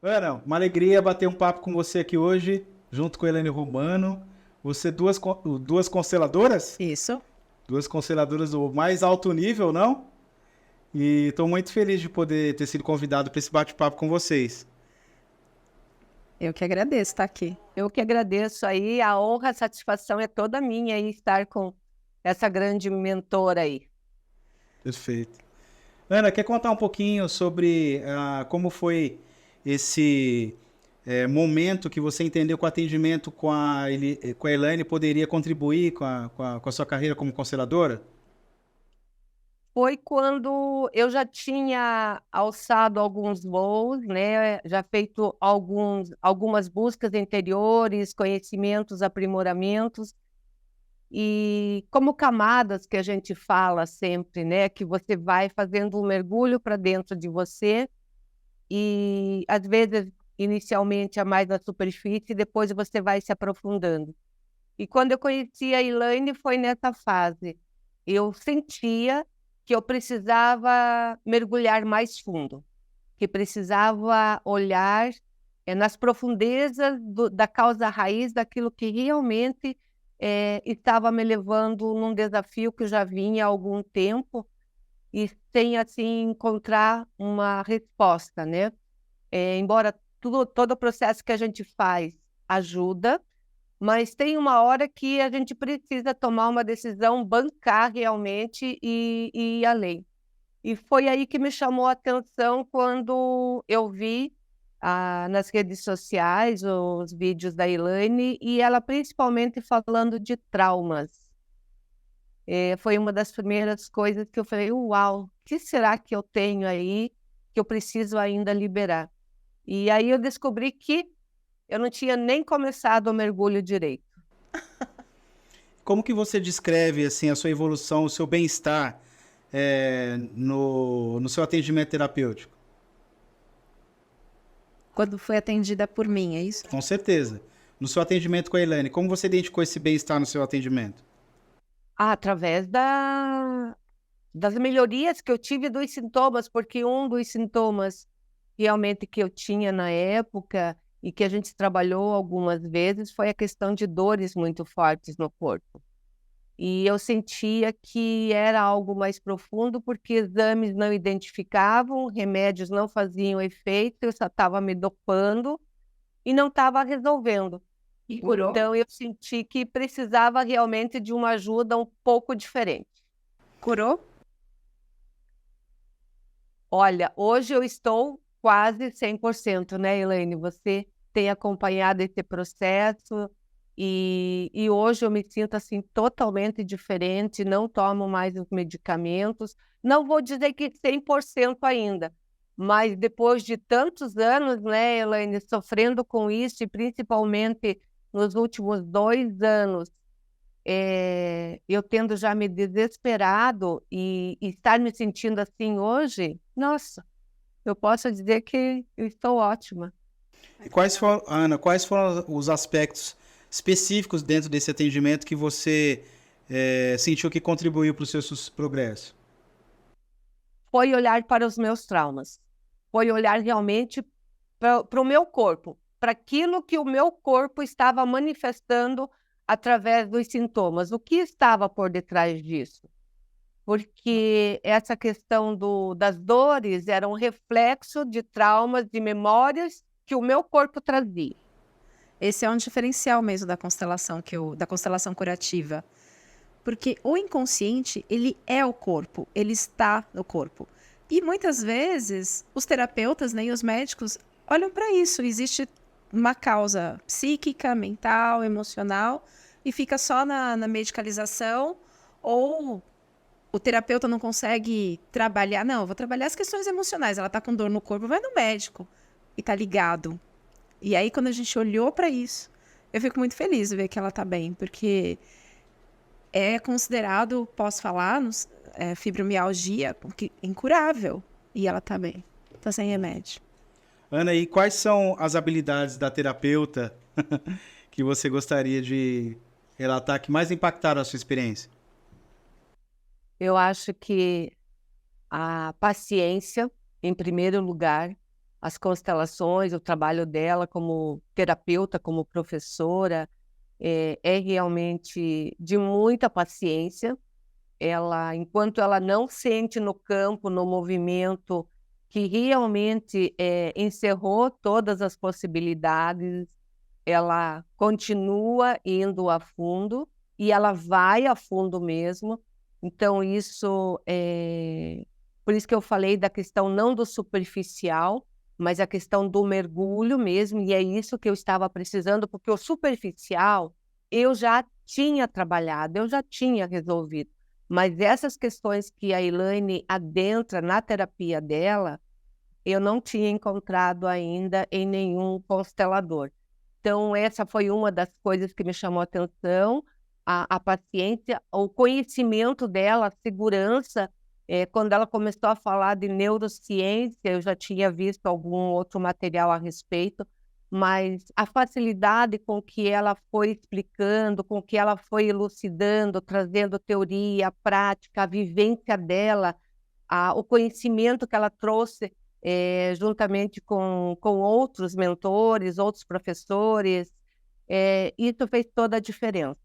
Ana, uma alegria bater um papo com você aqui hoje, junto com a Elaine Romano. Você duas consteladoras? Isso. Duas consteladoras do mais alto nível, não? E estou muito feliz de poder ter sido convidado para esse bate-papo com vocês. Eu que agradeço estar aqui. Eu que agradeço aí, a honra, a satisfação é toda minha aí estar com essa grande mentora aí. Perfeito. Ana, quer contar um pouquinho sobre como foi esse momento que você entendeu que o atendimento com a Elaine poderia contribuir com a sua carreira como consteladora? Foi quando eu já tinha alçado alguns voos, né? Já feito algumas buscas interiores, conhecimentos, aprimoramentos, e como camadas que a gente fala sempre, né? Que você vai fazendo um mergulho para dentro de você, e às vezes, inicialmente, é mais na superfície, e depois você vai se aprofundando. E quando eu conheci a Elaine, foi nessa fase. Eu sentia que eu precisava mergulhar mais fundo, que precisava olhar nas profundezas da causa raiz daquilo que realmente estava me levando num desafio que eu já vinha há algum tempo e sem, assim, encontrar uma resposta, né? Embora todo o processo que a gente faz ajuda, mas tem uma hora que a gente precisa tomar uma decisão, bancar realmente e ir além. E foi aí que me chamou a atenção quando eu vi nas redes sociais os vídeos da Elaine e ela principalmente falando de traumas. Foi uma das primeiras coisas que eu falei, uau, o que será que eu tenho aí que eu preciso ainda liberar? E aí eu descobri que eu não tinha nem começado o mergulho direito. Como que você descreve assim, a sua evolução, o seu bem-estar no seu atendimento terapêutico? Quando foi atendida por mim, é isso? Com certeza. No seu atendimento com a Elaine, como você identificou esse bem-estar no seu atendimento? Através das melhorias que eu tive dos sintomas, porque um dos sintomas realmente que eu tinha na época e que a gente trabalhou algumas vezes foi a questão de dores muito fortes no corpo. E eu sentia que era algo mais profundo, porque exames não identificavam, remédios não faziam efeito, eu só estava me dopando e não estava resolvendo. E curou? Então eu senti que precisava realmente de uma ajuda um pouco diferente. Curou? Olha, hoje eu estou quase 100%, né, Elaine? Você tem acompanhado esse processo e hoje eu me sinto assim totalmente diferente, não tomo mais os medicamentos. Não vou dizer que 100% ainda, mas depois de tantos anos, né, Elaine, sofrendo com isso e principalmente nos últimos 2 anos, eu tendo já me desesperado e estar me sentindo assim hoje, nossa, eu posso dizer que eu estou ótima. E Ana, quais foram os aspectos específicos dentro desse atendimento que você sentiu que contribuiu para o seu progresso? Foi olhar para os meus traumas, foi olhar realmente para o meu corpo, para aquilo que o meu corpo estava manifestando através dos sintomas, o que estava por detrás disso. Porque essa questão das dores era um reflexo de traumas, de memórias que o meu corpo trazia. Esse é um diferencial mesmo da constelação da constelação curativa. Porque o inconsciente, ele é o corpo, ele está no corpo. E muitas vezes os terapeutas, né, e os médicos olham para isso. Existe uma causa psíquica, mental, emocional e fica só na medicalização, ou o terapeuta não consegue trabalhar. Não, eu vou trabalhar as questões emocionais. Ela está com dor no corpo, vai no médico e tá ligado. E aí, quando a gente olhou para isso, eu fico muito feliz de ver que ela tá bem, porque é considerado, posso falar, fibromialgia incurável. E ela tá bem, tá sem remédio. Ana, e quais são as habilidades da terapeuta que você gostaria de relatar que mais impactaram a sua experiência? Eu acho que a paciência, em primeiro lugar, as constelações, o trabalho dela como terapeuta, como professora, é realmente de muita paciência. Enquanto ela não sente no campo, no movimento, que realmente encerrou todas as possibilidades, ela continua indo a fundo e ela vai a fundo mesmo. Então, por isso que eu falei da questão não do superficial, mas a questão do mergulho mesmo, e é isso que eu estava precisando, porque o superficial eu já tinha trabalhado, eu já tinha resolvido. Mas essas questões que a Elaine adentra na terapia dela, eu não tinha encontrado ainda em nenhum constelador. Então, essa foi uma das coisas que me chamou a atenção, a paciência, o conhecimento dela, a segurança. Quando ela começou a falar de neurociência, eu já tinha visto algum outro material a respeito, mas a facilidade com que ela foi explicando, com que ela foi elucidando, trazendo teoria, prática, a vivência dela, o conhecimento que ela trouxe juntamente com outros mentores, outros professores, isso fez toda a diferença.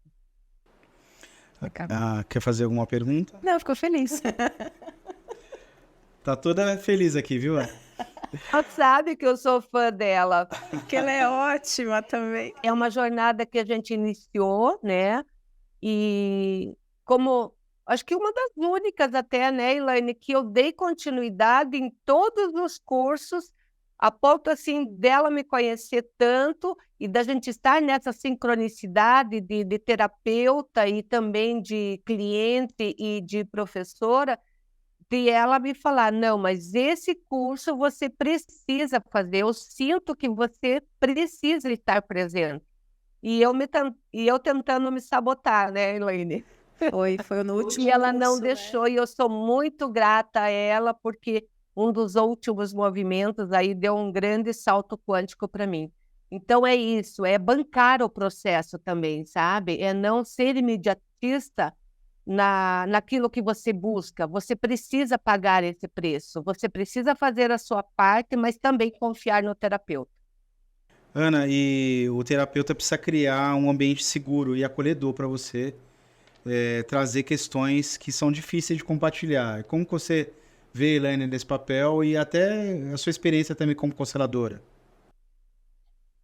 Quer fazer alguma pergunta? Não, ficou feliz. Tá toda feliz aqui, viu? Ela sabe que eu sou fã dela. Que ela é ótima também. É uma jornada que a gente iniciou, né? E como acho que uma das únicas até, né, Elaine, que eu dei continuidade em todos os cursos, a ponto assim dela me conhecer tanto e da gente estar nessa sincronicidade de terapeuta e também de cliente e de professora, de ela me falar, não, mas esse curso você precisa fazer, eu sinto que você precisa estar presente. E eu tentando me sabotar, né, Elaine? Foi no último E ela não curso, né? deixou, e eu sou muito grata a ela, porque um dos últimos movimentos aí deu um grande salto quântico para mim. Então é isso, é bancar o processo também, sabe? É não ser imediatista naquilo que você busca. Você precisa pagar esse preço, você precisa fazer a sua parte, mas também confiar no terapeuta. Ana, e o terapeuta precisa criar um ambiente seguro e acolhedor para você trazer questões que são difíceis de compartilhar. Como que você vê, Elaine, nesse papel e até a sua experiência também como consteladora?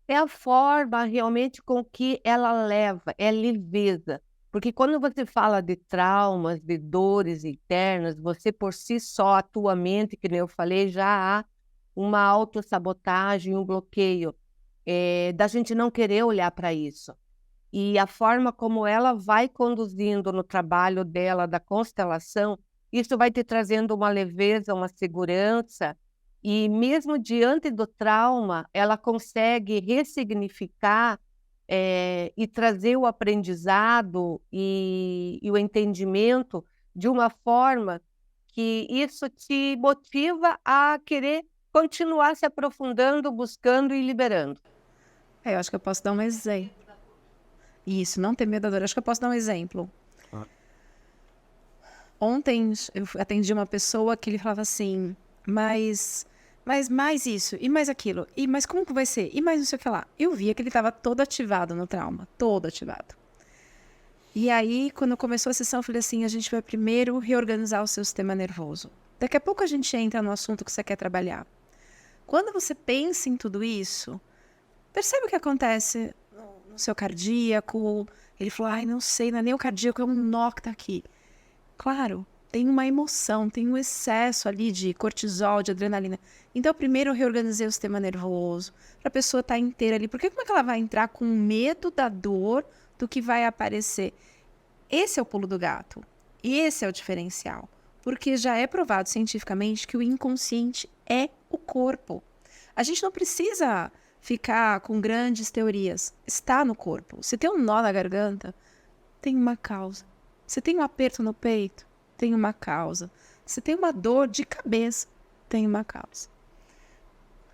É a forma realmente com que ela leva, é leveza. Porque quando você fala de traumas, de dores internas, você por si só, a tua mente, que nem eu falei, já há uma autossabotagem, um bloqueio, da gente não querer olhar para isso. E a forma como ela vai conduzindo no trabalho dela, da constelação, isso vai te trazendo uma leveza, uma segurança, e mesmo diante do trauma, ela consegue ressignificar e trazer o aprendizado e o entendimento de uma forma que isso te motiva a querer continuar se aprofundando, buscando e liberando. Eu acho que eu posso dar um exemplo. Isso, não ter medo da dor. Acho que eu posso dar um exemplo. Ontem eu atendi uma pessoa que ele falava assim, mas mais isso, e mais aquilo, e mais como que vai ser, e mais não sei o que lá. Eu via que ele estava todo ativado no trauma, todo ativado. E aí, quando começou a sessão, eu falei assim, a gente vai primeiro reorganizar o seu sistema nervoso. Daqui a pouco a gente entra no assunto que você quer trabalhar. Quando você pensa em tudo isso, percebe o que acontece no seu cardíaco? Ele falou, ai, não sei, não é nem o cardíaco, é um nó que tá aqui. Claro, tem uma emoção, tem um excesso ali de cortisol, de adrenalina. Então, primeiro eu reorganizei o sistema nervoso, para a pessoa estar inteira ali. Porque como é que ela vai entrar com medo da dor do que vai aparecer? Esse é o pulo do gato. E esse é o diferencial. Porque já é provado cientificamente que o inconsciente é o corpo. A gente não precisa ficar com grandes teorias. Está no corpo. Se tem um nó na garganta, tem uma causa. Se tem um aperto no peito, tem uma causa. Se tem uma dor de cabeça, tem uma causa.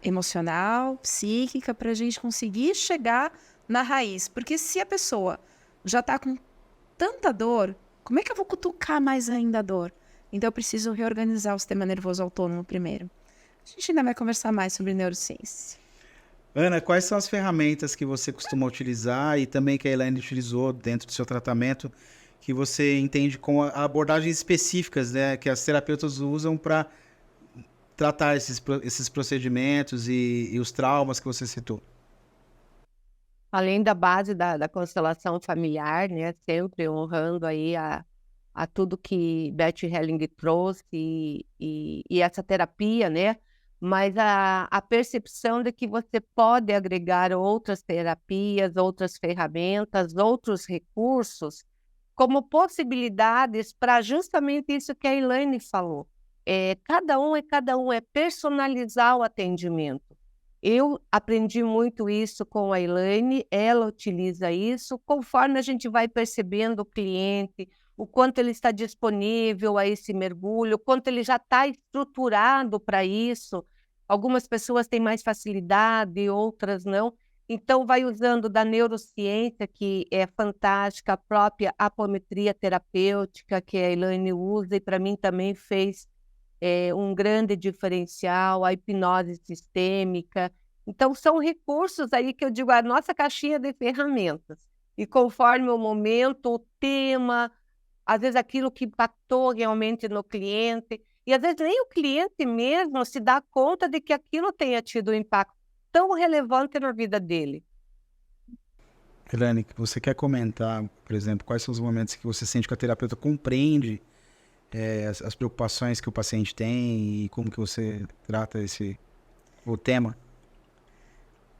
Emocional, psíquica, para a gente conseguir chegar na raiz. Porque se a pessoa já está com tanta dor, como é que eu vou cutucar mais ainda a dor? Então eu preciso reorganizar o sistema nervoso autônomo primeiro. A gente ainda vai conversar mais sobre neurociência. Ana, quais são as ferramentas que você costuma utilizar e também que a Elaine utilizou dentro do seu tratamento, que você entende com abordagens específicas, né, que as terapeutas usam para tratar esses procedimentos e os traumas que você citou? Além da base da constelação familiar, né, sempre honrando aí a tudo que Beth Helling trouxe e essa terapia, né, mas a percepção de que você pode agregar outras terapias, outras ferramentas, outros recursos, como possibilidades para justamente isso que a Elaine falou. Cada um, é personalizar o atendimento. Eu aprendi muito isso com a Elaine, ela utiliza isso, conforme a gente vai percebendo o cliente, o quanto ele está disponível a esse mergulho, o quanto ele já está estruturado para isso. Algumas pessoas têm mais facilidade, outras não. Então, vai usando da neurociência, que é fantástica, a própria apometria terapêutica, que a Elaine usa, e para mim também fez um grande diferencial, a hipnose sistêmica. Então, são recursos aí que eu digo, a nossa caixinha de ferramentas. E conforme o momento, o tema, às vezes aquilo que impactou realmente no cliente, e às vezes nem o cliente mesmo se dá conta de que aquilo tenha tido um impacto tão relevante na vida dele. Elaine, você quer comentar, por exemplo, quais são os momentos que você sente que a terapeuta compreende as preocupações que o paciente tem e como que você trata o tema?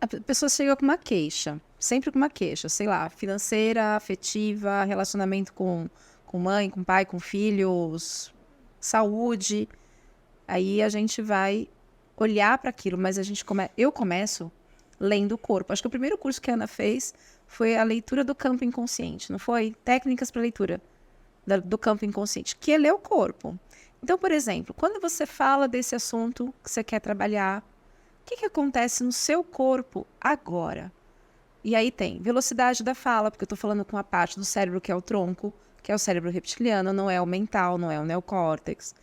A pessoa chega com uma queixa, sempre com uma queixa, sei lá, financeira, afetiva, relacionamento com mãe, com pai, com filhos, saúde. Aí a gente vai olhar para aquilo, mas eu começo lendo o corpo. Acho que o primeiro curso que a Ana fez foi a leitura do campo inconsciente, não foi? Técnicas para leitura do campo inconsciente, que é ler o corpo. Então, por exemplo, quando você fala desse assunto que você quer trabalhar, o que acontece no seu corpo agora? E aí tem velocidade da fala, porque eu estou falando com a parte do cérebro que é o tronco, que é o cérebro reptiliano, não é o mental, não é o neocórtex.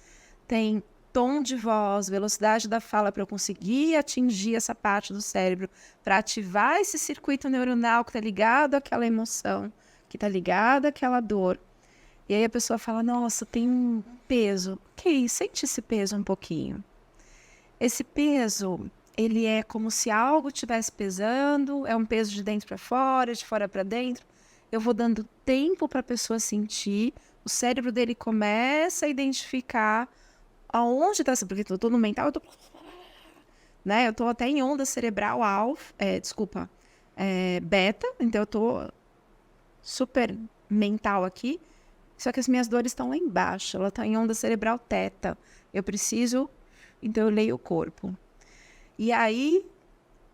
Tem tom de voz, velocidade da fala para eu conseguir atingir essa parte do cérebro, para ativar esse circuito neuronal que está ligado àquela emoção, que está ligado àquela dor. E aí a pessoa fala, nossa, tem um peso. Ok, sente esse peso um pouquinho. Esse peso, ele é como se algo estivesse pesando, é um peso de dentro para fora, de fora para dentro. Eu vou dando tempo para a pessoa sentir, o cérebro dele começa a identificar aonde está, porque eu estou no mental, eu estou até em onda cerebral beta, então eu estou super mental aqui, só que as minhas dores estão lá embaixo, ela está em onda cerebral teta. Então eu leio o corpo. E aí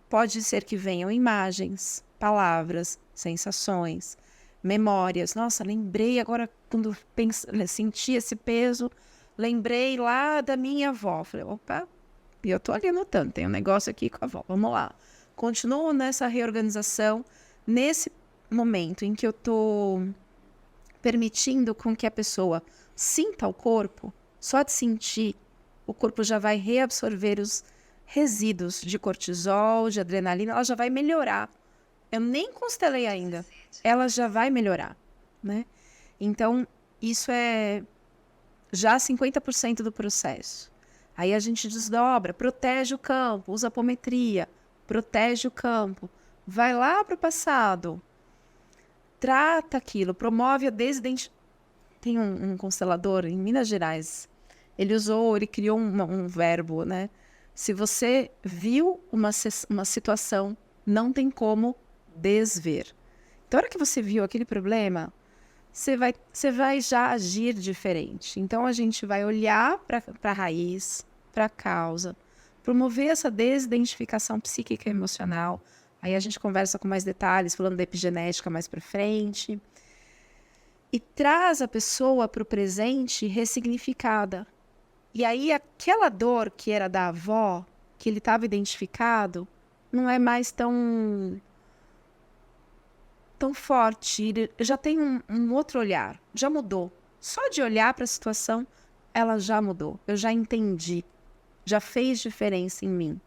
pode ser que venham imagens, palavras, sensações, memórias. Nossa, lembrei agora quando senti esse peso, lembrei lá da minha avó. Falei, opa, e eu tô ali anotando, tem um negócio aqui com a avó, vamos lá. Continuo nessa reorganização, nesse momento em que eu tô permitindo com que a pessoa sinta o corpo, só de sentir, o corpo já vai reabsorver os resíduos de cortisol, de adrenalina, ela já vai melhorar. Eu nem constelei ainda, ela já vai melhorar, né? Então, isso é já 50% do processo. Aí a gente desdobra, protege o campo, usa apometria, protege o campo, vai lá para o passado, trata aquilo, promove a desidentificação. Tem um constelador em Minas Gerais, ele criou um verbo, né? Se você viu uma situação, não tem como desver. Então, na hora que você viu aquele problema, você vai já agir diferente. Então, a gente vai olhar para a raiz, para a causa, promover essa desidentificação psíquica e emocional. Aí a gente conversa com mais detalhes, falando da epigenética mais para frente. E traz a pessoa para o presente ressignificada. E aí aquela dor que era da avó, que ele estava identificado, não é mais tão forte. Ele já tem um outro olhar, já mudou. Só de olhar para a situação, ela já mudou. Eu já entendi. já fez diferença em mim,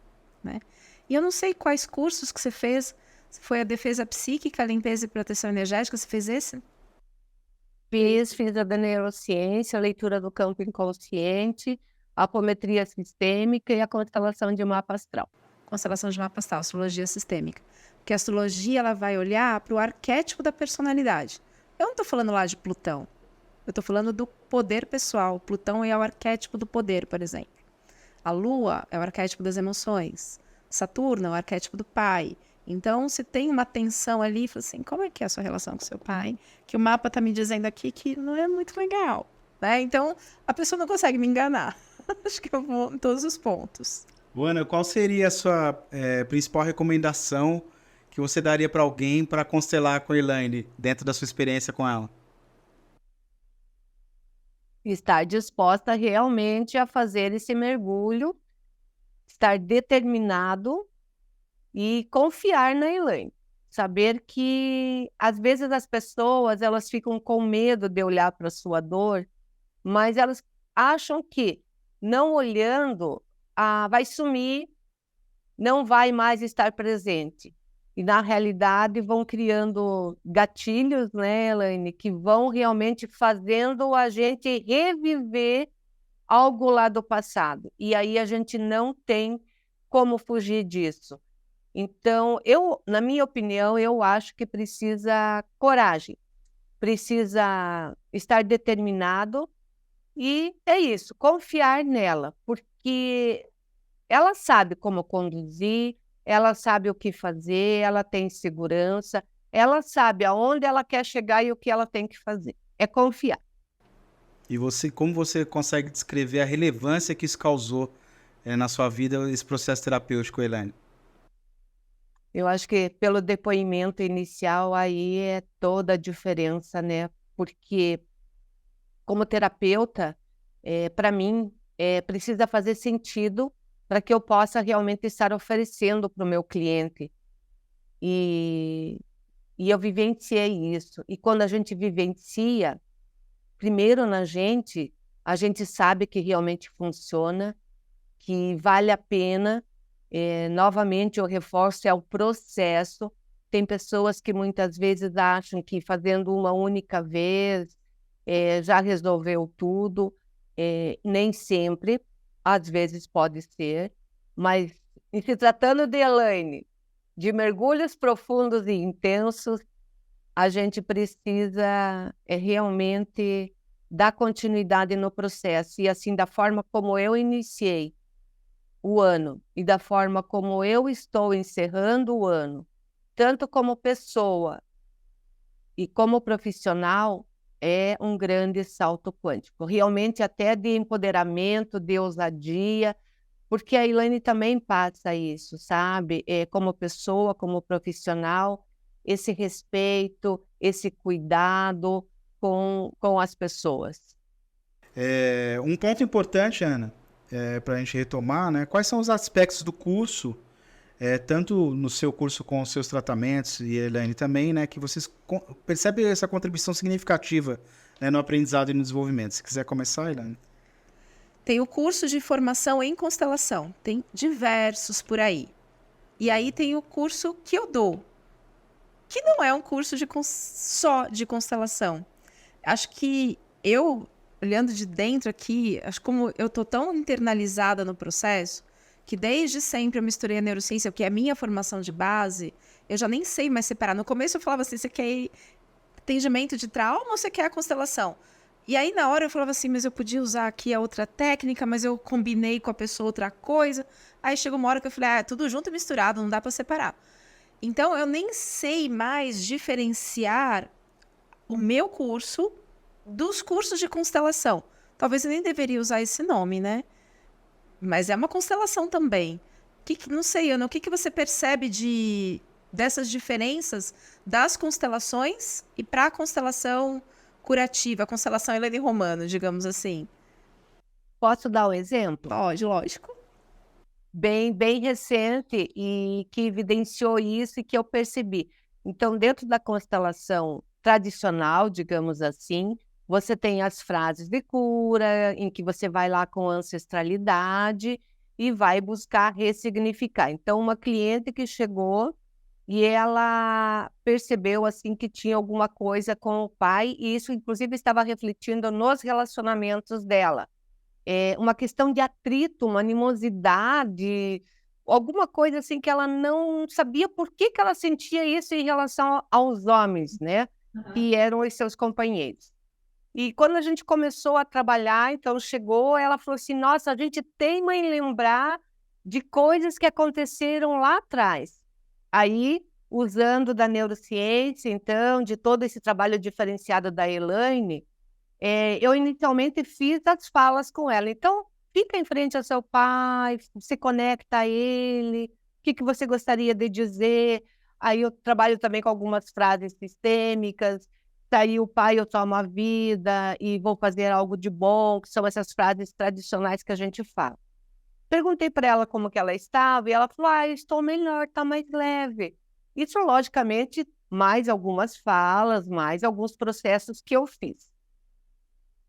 né? E eu não sei quais cursos que você fez. Se foi a defesa psíquica, a limpeza e proteção energética, você fez esse? Fiz a da neurociência, a leitura do campo inconsciente, a apometria sistêmica e a constelação de mapa astral. Constelação de mapa astral, astrologia sistêmica. Porque a astrologia ela vai olhar para o arquétipo da personalidade. Eu não estou falando lá de Plutão. Eu estou falando do poder pessoal. Plutão é o arquétipo do poder, por exemplo. A Lua é o arquétipo das emoções. Saturno é o arquétipo do pai. Então, se tem uma tensão ali, fala assim, como é que é a sua relação com seu pai? Que o mapa está me dizendo aqui que não é muito legal, né? Então, a pessoa não consegue me enganar. Acho que eu vou em todos os pontos. Ana, qual seria a sua principal recomendação que você daria para alguém para constelar com a Elaine, dentro da sua experiência com ela? Estar disposta realmente a fazer esse mergulho, estar determinado e confiar na Elaine. Saber que, às vezes, as pessoas elas ficam com medo de olhar para a sua dor, mas elas acham que, não olhando, vai sumir, não vai mais estar presente. E, na realidade, vão criando gatilhos, né, Elaine, que vão realmente fazendo a gente reviver algo lá do passado. E aí a gente não tem como fugir disso. Então, na minha opinião, eu acho que precisa coragem, precisa estar determinado e é isso, confiar nela, porque ela sabe como conduzir, ela sabe o que fazer, ela tem segurança, ela sabe aonde ela quer chegar e o que ela tem que fazer. É confiar. E como você consegue descrever a relevância que isso causou na sua vida, esse processo terapêutico, Elaine? Eu acho que pelo depoimento inicial aí é toda a diferença, né? Porque como terapeuta, para mim, precisa fazer sentido para que eu possa realmente estar oferecendo para o meu cliente. E eu vivenciei isso. E quando a gente vivencia, primeiro a gente sabe que realmente funciona, que vale a pena. Novamente, eu reforço, é o processo. Tem pessoas que muitas vezes acham que fazendo uma única vez já resolveu tudo. Nem sempre, às vezes pode ser, mas em se tratando de Elaine, de mergulhos profundos e intensos, a gente precisa realmente dar continuidade no processo. E assim, da forma como eu iniciei o ano e da forma como eu estou encerrando o ano, tanto como pessoa e como profissional, é um grande salto quântico. Realmente até de empoderamento, de ousadia, porque a Elaine também passa isso, sabe? Como pessoa, como profissional, esse respeito, esse cuidado com as pessoas. Um ponto importante, Ana, para a gente retomar, né? Quais são os aspectos do curso, tanto no seu curso com os seus tratamentos e a Elaine também, né? Que vocês percebem essa contribuição significativa, né, no aprendizado e no desenvolvimento. Se quiser começar, Elaine. Tem o curso de formação em constelação. Tem diversos por aí. E aí tem o curso que eu dou, que não é um curso só de constelação. Acho que eu, olhando de dentro aqui, acho como eu tô tão internalizada no processo, que desde sempre eu misturei a neurociência, que é a minha formação de base, eu já nem sei mais separar. No começo eu falava assim, você quer atendimento de trauma ou você quer a constelação? E aí na hora eu falava assim, mas eu podia usar aqui a outra técnica, mas eu combinei com a pessoa outra coisa. Aí chegou uma hora que eu falei, é tudo junto e misturado, não dá para separar. Então eu nem sei mais diferenciar o meu curso dos cursos de constelação. Talvez eu nem deveria usar esse nome, né? Mas é uma constelação também. Não sei, Ana, o que você percebe dessas diferenças das constelações e para a constelação curativa, a constelação Elaine Romano, digamos assim? Posso dar um exemplo? Pode, lógico. Bem recente e que evidenciou isso e que eu percebi. Então, dentro da constelação tradicional, digamos assim, você tem as frases de cura, em que você vai lá com ancestralidade, e vai buscar ressignificar. Então, uma cliente que chegou e ela percebeu assim que tinha alguma coisa com o pai, e isso, inclusive, estava refletindo nos relacionamentos dela. Uma questão de atrito, uma animosidade, alguma coisa assim que ela não sabia por que que ela sentia isso em relação aos homens, né? Que eram os seus companheiros. E quando a gente começou a trabalhar, então chegou, ela falou assim: nossa, a gente teima em lembrar de coisas que aconteceram lá atrás. Aí, usando da neurociência, então, de todo esse trabalho diferenciado da Elaine, eu inicialmente fiz as falas com ela. Então, fica em frente ao seu pai, se conecta a ele, o que que você gostaria de dizer. Aí eu trabalho também com algumas frases sistêmicas. Saiu o pai, eu tomo a vida e vou fazer algo de bom, que são essas frases tradicionais que a gente fala. Perguntei para ela como que ela estava e ela falou: ah, eu estou melhor, está mais leve. Isso, logicamente, mais algumas falas, mais alguns processos que eu fiz.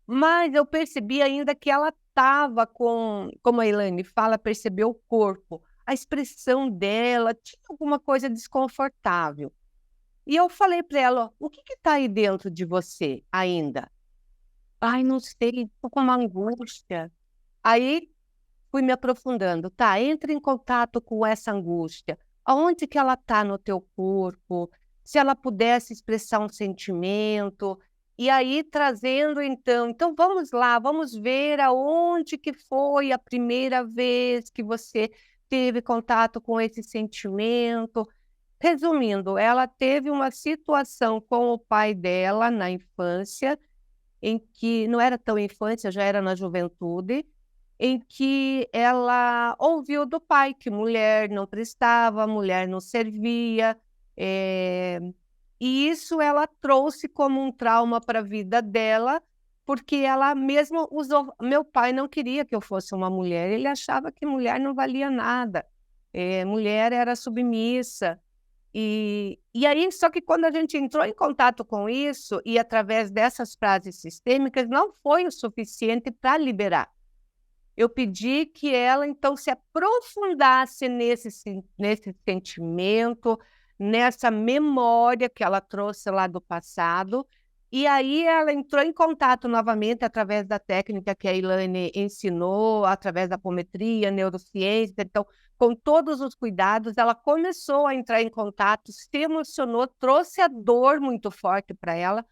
Mas eu percebi ainda que ela estava com, como a Elaine fala, percebeu o corpo, a expressão dela, tinha alguma coisa desconfortável. E eu falei para ela: ó, o que está aí dentro de você ainda? Ai, não sei, estou com uma angústia. Aí fui me aprofundando. Tá, entre em contato com essa angústia. Aonde que ela está no teu corpo? Se ela pudesse expressar um sentimento. E aí trazendo então vamos lá, vamos ver aonde que foi a primeira vez que você teve contato com esse sentimento. Resumindo, ela teve uma situação com o pai dela na infância, em que não era tão infância, já era na juventude, em que ela ouviu do pai que mulher não prestava, mulher não servia, e isso ela trouxe como um trauma para a vida dela, porque ela mesma usou. Meu pai não queria que eu fosse uma mulher, ele achava que mulher não valia nada, mulher era submissa. E aí, só que quando a gente entrou em contato com isso, e através dessas frases sistêmicas, não foi o suficiente para liberar. Eu pedi que ela, então, se aprofundasse nesse sentimento, nessa memória que ela trouxe lá do passado, e aí ela entrou em contato novamente através da técnica que a Elaine ensinou, através da apometria, neurociência. Então, com todos os cuidados, ela começou a entrar em contato, se emocionou, trouxe a dor muito forte para ela,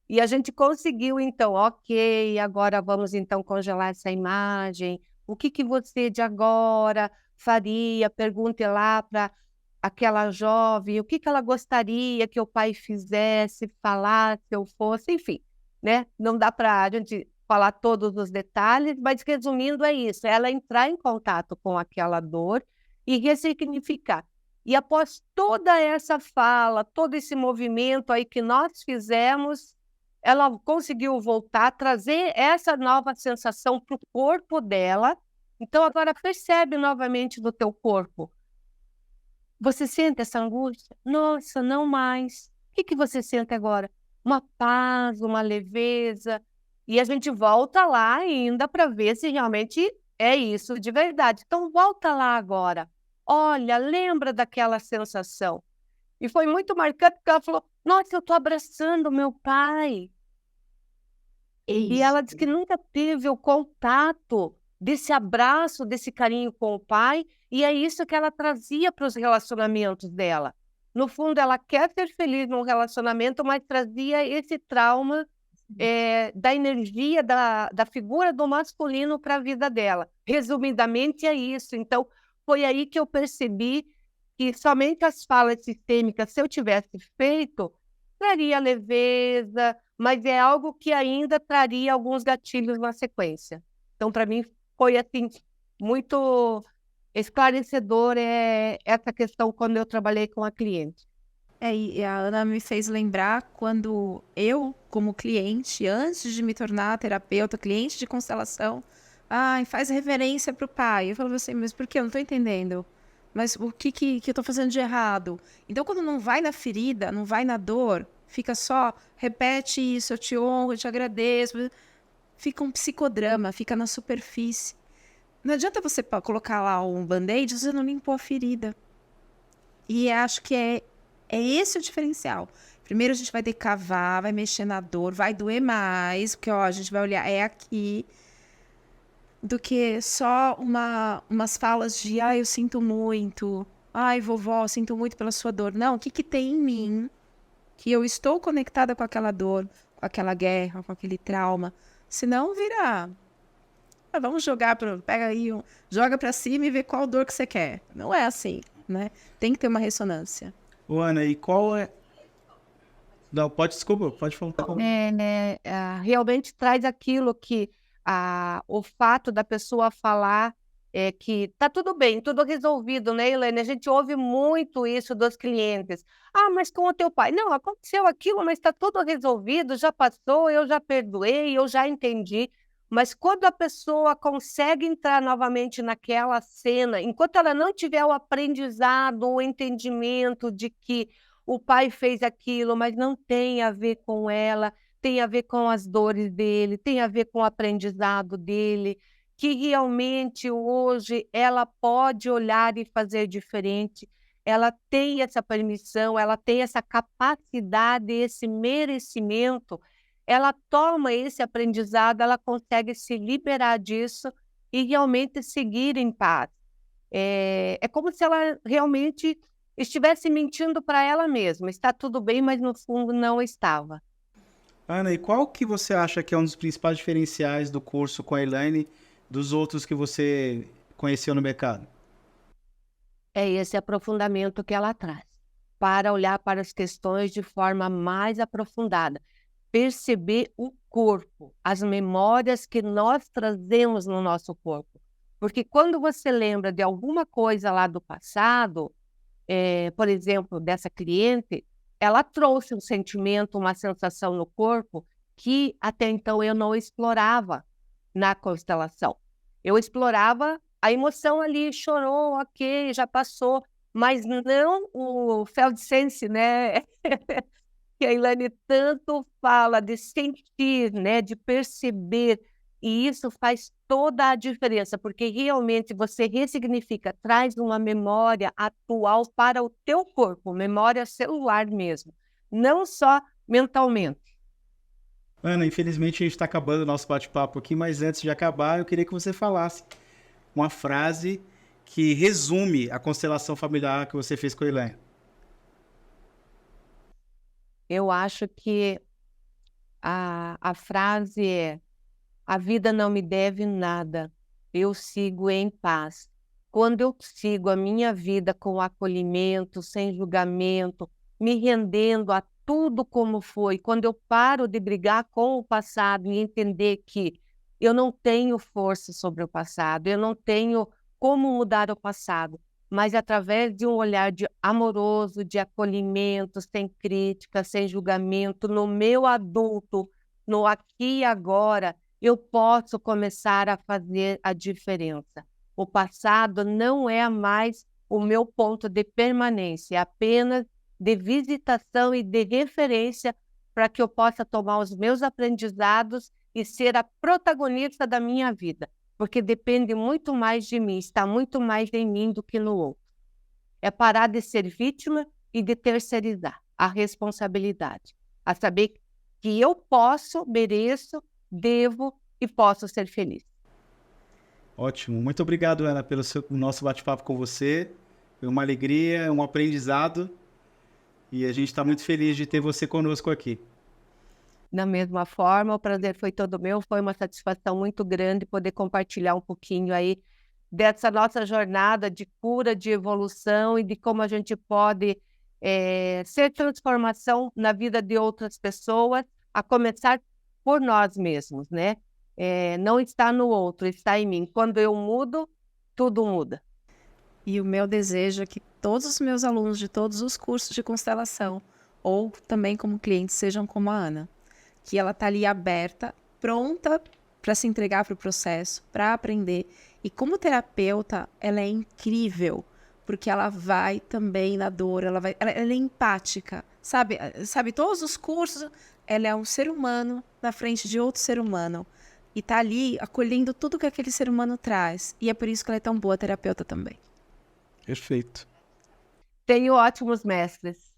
e a gente conseguiu, então, ok, agora vamos, então, congelar essa imagem. O que que você de agora faria? Pergunte lá para aquela jovem, o que que ela gostaria que o pai fizesse, falasse, eu fosse, enfim, né? Não dá para a gente falar todos os detalhes, mas resumindo é isso, ela entrar em contato com aquela dor e ressignificar. E após toda essa fala, todo esse movimento aí que nós fizemos, ela conseguiu voltar, trazer essa nova sensação para o corpo dela. Então, agora percebe novamente no teu corpo. Você sente essa angústia? Nossa, não mais. O que que você sente agora? Uma paz, uma leveza. E a gente volta lá ainda para ver se realmente é isso de verdade. Então, volta lá agora. Olha, lembra daquela sensação. E foi muito marcante porque ela falou: nossa, eu estou abraçando meu pai. E ela disse que nunca teve o contato desse abraço, desse carinho com o pai, e é isso que ela trazia para os relacionamentos dela. No fundo, ela quer ser feliz num relacionamento, mas trazia esse trauma da energia da figura do masculino para a vida dela. Resumidamente, é isso. Então, foi aí que eu percebi que somente as falas sistêmicas, se eu tivesse feito, traria leveza, mas é algo que ainda traria alguns gatilhos na sequência. Então, para mim, foi assim, muito esclarecedor essa questão quando eu trabalhei com a cliente. E a Ana me fez lembrar quando eu, como cliente, antes de me tornar terapeuta, cliente de constelação, faz reverência para o pai. Eu falava assim, mas por que? Eu não estou entendendo. Mas o que eu estou fazendo de errado? Então, quando não vai na ferida, não vai na dor, fica só, repete isso, eu te honro, eu te agradeço. Fica um psicodrama, fica na superfície. Não adianta você colocar lá um band-aid, você não limpou a ferida. E acho que é esse o diferencial. Primeiro a gente vai decavar, vai mexer na dor, vai doer mais, porque ó, a gente vai olhar, é aqui, do que só umas falas de, ai, eu sinto muito, ai, vovó, eu sinto muito pela sua dor. Não, o que que tem em mim que eu estou conectada com aquela dor, com aquela guerra, com aquele trauma? Senão vira, vamos jogar, pega aí, joga pra cima e vê qual dor que você quer. Não é assim, né? Tem que ter uma ressonância. Ô, Ana, e qual é... Não, desculpa, pode falar. Realmente traz aquilo que o fato da pessoa falar que tá tudo bem, tudo resolvido, né, Elaine? A gente ouve muito isso dos clientes. Ah, mas com o teu pai? Não, aconteceu aquilo, mas está tudo resolvido, já passou, eu já perdoei, eu já entendi. Mas quando a pessoa consegue entrar novamente naquela cena, enquanto ela não tiver o aprendizado, o entendimento de que o pai fez aquilo, mas não tem a ver com ela, tem a ver com as dores dele, tem a ver com o aprendizado dele, que realmente hoje ela pode olhar e fazer diferente, ela tem essa permissão, ela tem essa capacidade, esse merecimento, ela toma esse aprendizado, ela consegue se liberar disso e realmente seguir em paz. É como se ela realmente estivesse mentindo para ela mesma. Está tudo bem, mas no fundo não estava. Ana, e qual que você acha que é um dos principais diferenciais do curso com a Elaine dos outros que você conheceu no mercado? É esse aprofundamento que ela traz, para olhar para as questões de forma mais aprofundada, perceber o corpo, as memórias que nós trazemos no nosso corpo. Porque quando você lembra de alguma coisa lá do passado, por exemplo, dessa cliente, ela trouxe um sentimento, uma sensação no corpo que até então eu não explorava na constelação. Eu explorava a emoção ali, chorou, ok, já passou, mas não o Feldsense, né? Que a Elaine tanto fala de sentir, né? De perceber, e isso faz toda a diferença, porque realmente você ressignifica, traz uma memória atual para o teu corpo, memória celular mesmo, não só mentalmente. Ana, infelizmente a gente está acabando o nosso bate-papo aqui, mas antes de acabar, eu queria que você falasse uma frase que resume a constelação familiar que você fez com a Elaine. Eu acho que a frase é: a vida não me deve nada, eu sigo em paz. Quando eu sigo a minha vida com acolhimento, sem julgamento, me rendendo a tudo como foi, quando eu paro de brigar com o passado e entender que eu não tenho força sobre o passado, eu não tenho como mudar o passado, mas através de um olhar amoroso, de acolhimento, sem crítica, sem julgamento, no meu adulto, no aqui e agora, eu posso começar a fazer a diferença. O passado não é mais o meu ponto de permanência, é apenas de visitação e de referência para que eu possa tomar os meus aprendizados e ser a protagonista da minha vida, porque depende muito mais de mim, está muito mais em mim do que no outro. É parar de ser vítima e de terceirizar a responsabilidade, a saber que eu posso, mereço, devo e posso ser feliz. Ótimo. Muito obrigado, Ana, pelo nosso bate-papo com você. Foi uma alegria, um aprendizado. E a gente está muito feliz de ter você conosco aqui. Da mesma forma, o prazer foi todo meu. Foi uma satisfação muito grande poder compartilhar um pouquinho aí dessa nossa jornada de cura, de evolução e de como a gente pode ser transformação na vida de outras pessoas, a começar por nós mesmos, né? Não está no outro, está em mim. Quando eu mudo, tudo muda. E o meu desejo é que todos os meus alunos de todos os cursos de constelação, ou também como clientes, sejam como a Ana. Que ela está ali aberta, pronta para se entregar para o processo, para aprender. E como terapeuta, ela é incrível, porque ela vai também na dor, ela é empática. Sabe, todos os cursos, ela é um ser humano na frente de outro ser humano. e tá ali acolhendo tudo que aquele ser humano traz. E é por isso que ela é tão boa terapeuta também. Perfeito. Tenho ótimos mestres,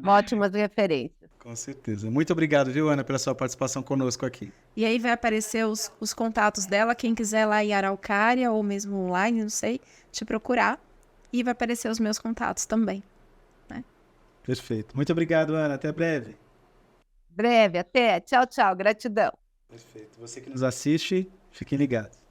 ótimas referências. Com certeza. Muito obrigado, viu, Ana, pela sua participação conosco aqui. E aí vai aparecer os contatos dela, quem quiser lá em Araucária ou mesmo online, não sei, te procurar. E vai aparecer os meus contatos também. Perfeito. Muito obrigado, Ana. Até breve. Breve, até. Tchau, tchau. Gratidão. Perfeito. Você que nos assiste, fiquem ligados.